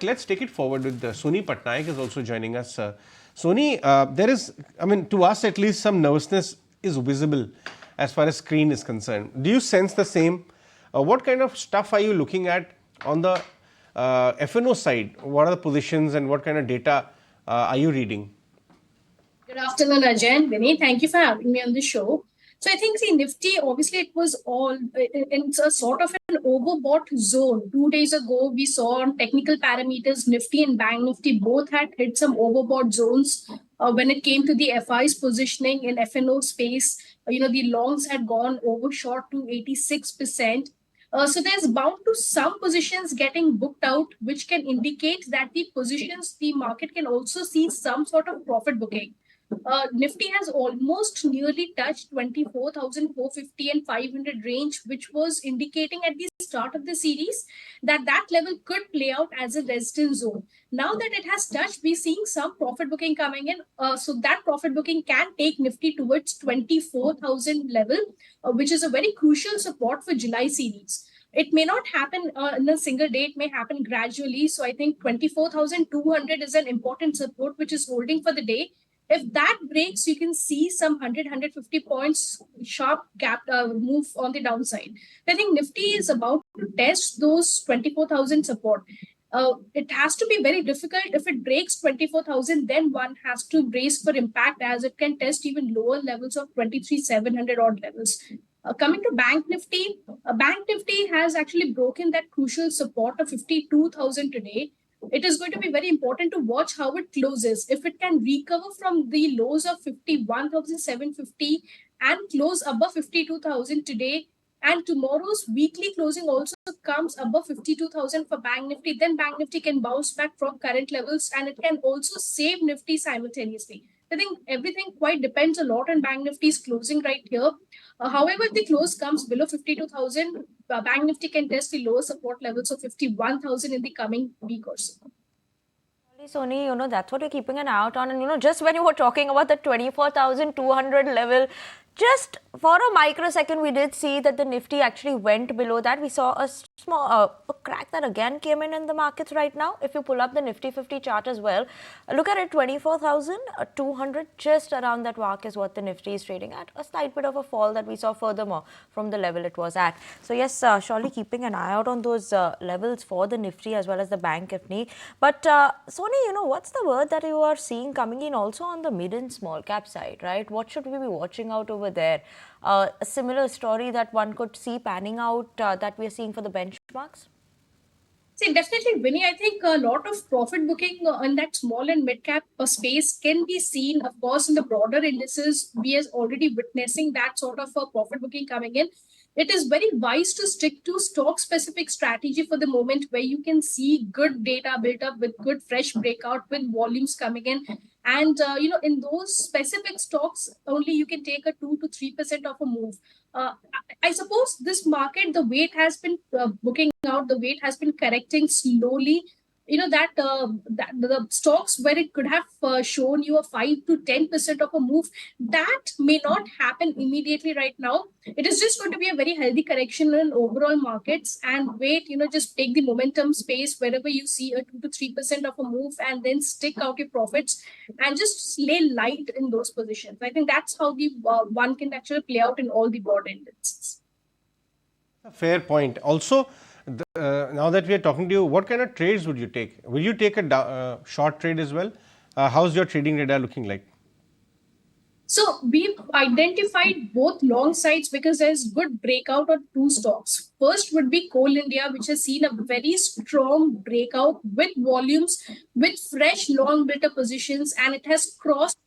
let's take it forward with Soni Patnaik is also joining us. Soni, there is, I mean, to us at least, some nervousness is visible as far as screen is concerned. Do you sense the same? What kind of stuff are you looking at on the FNO side? What are the positions and what kind of data are you reading? Good afternoon, Ajay and Vinny. Thank you for having me on the show. So I think, see, Nifty, obviously it was all, it's a sort of an overbought zone. 2 days ago, we saw on technical parameters, Nifty and Bank Nifty both had hit some overbought zones. When it came to the FI's positioning in FNO space, the longs had gone overshot to 86%. So there's bound to some positions getting booked out, which can indicate that the market can also see some sort of profit booking. Nifty has almost nearly touched 24,450 and 500 range, which was indicating at the start of the series that level could play out as a resistance zone. Now that it has touched, we're seeing some profit booking coming in. So that profit booking can take Nifty towards 24,000 level, which is a very crucial support for July series. It may not happen in a single day, it may happen gradually. So I think 24,200 is an important support which is holding for the day. If that breaks, you can see some 100 points sharp gap move on the downside. I think Nifty is about to test those 24,000 support. It has to be very difficult. If it breaks 24,000, then one has to brace for impact, as it can test even lower levels of 23,700 odd levels. Coming to Bank Nifty has actually broken that crucial support of 52,000 today. It is going to be very important to watch how it closes. If it can recover from the lows of 51,750 and close above 52,000 today, and tomorrow's weekly closing also comes above 52,000 for Bank Nifty, then Bank Nifty can bounce back from current levels, and it can also save Nifty simultaneously. I think everything quite depends a lot on Bank Nifty's closing right here. However, if the close comes below 52,000, Bank Nifty can test the lower support levels of 51,000 in the coming week or so. Soni, that's what you're keeping an eye out on. And, just when you were talking about the 24,200 level, just for a microsecond, we did see that the Nifty actually went below that. We saw a small a crack that again came in the markets right now. If you pull up the Nifty 50 chart as well, look at it, 24,200, just around that mark is what the Nifty is trading at. A slight bit of a fall that we saw furthermore from the level it was at. So yes, surely keeping an eye out on those levels for the Nifty as well as the Bank Nifty. But Soni, what's the word that you are seeing coming in also on the mid and small cap side, right? What should we be watching out over there? A similar story that one could see panning out that we're seeing for the benchmarks? See, definitely, Vinny. I think a lot of profit booking in that small and mid cap space can be seen, of course, in the broader indices. We are already witnessing that sort of a profit booking coming in. It is very wise to stick to stock specific strategy for the moment, where you can see good data built up with good fresh breakout with volumes coming in. And in those specific stocks, only you can take a 2 to 3% of a move. I suppose this market, the weight has been booking out, the weight has been correcting slowly. That the stocks where it could have shown you a 5 to 10% of a move, that may not happen immediately right now. It is just going to be a very healthy correction in overall markets, and wait, just take the momentum space wherever you see a 2 to 3% of a move, and then stick out your profits and just lay light in those positions. I think that's how the one can actually play out in all the broad indices. Fair point. Also, now that we are talking to you, what kind of trades would you take? Will you take a short trade as well? How's your trading radar looking like? So we've identified both long sides because there's good breakout on two stocks. First would be Coal India, which has seen a very strong breakout with volumes, with fresh long built up positions, and it has crossed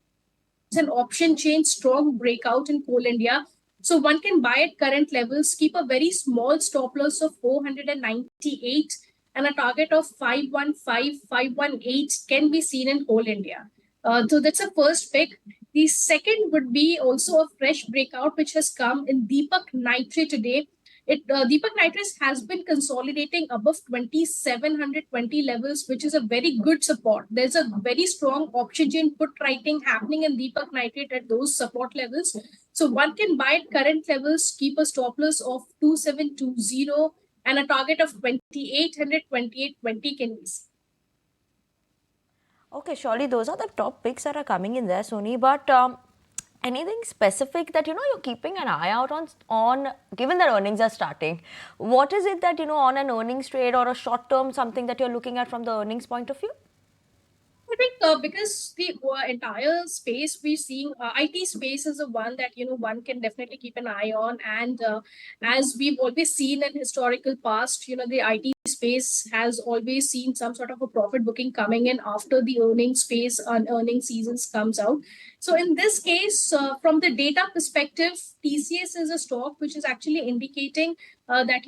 an option chain strong breakout in Coal India. So one can buy at current levels, keep a very small stop loss of 498 and a target of 515, 518 can be seen in Coal India. So that's a first pick. The second would be also a fresh breakout which has come in Deepak Nitrite today. Deepak Nitrite has been consolidating above 2,720 levels, which is a very good support. There's a very strong option chain put writing happening in Deepak Nitrite at those support levels. So one can buy at current levels, keep a stop loss of 2,720 and a target of 2,800, 2,820 can be seen. Okay, surely those are the top picks that are coming in there, Sony. But anything specific that you're keeping an eye out on, given that earnings are starting? What is it that on an earnings trade or a short term something that you're looking at from the earnings point of view? I think because the entire space we're seeing, IT space is the one that one can definitely keep an eye on, and as we've always seen in historical past, the IT space has always seen some sort of a profit booking coming in after the earnings space and earning seasons comes out. So in this case, from the data perspective, TCS is a stock which is actually indicating that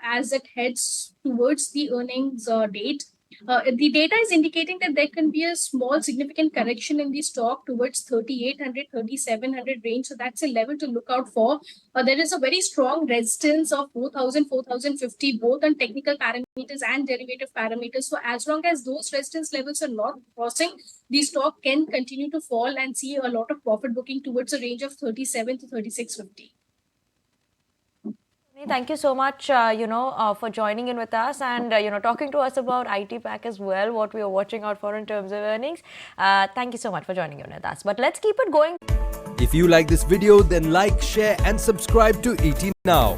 as it heads towards the earnings date. The data is indicating that there can be a small significant correction in the stock towards 3,800, 3,700 range. So that's a level to look out for. There is a very strong resistance of 4,000, 4,050, both on technical parameters and derivative parameters. So as long as those resistance levels are not crossing, the stock can continue to fall and see a lot of profit booking towards a range of 37 to 3650. Thank you so much, for joining in with us and, talking to us about IT Pack as well, what we are watching out for in terms of earnings. Thank you so much for joining in with us. But let's keep it going. If you like this video, then like, share and subscribe to ET Now.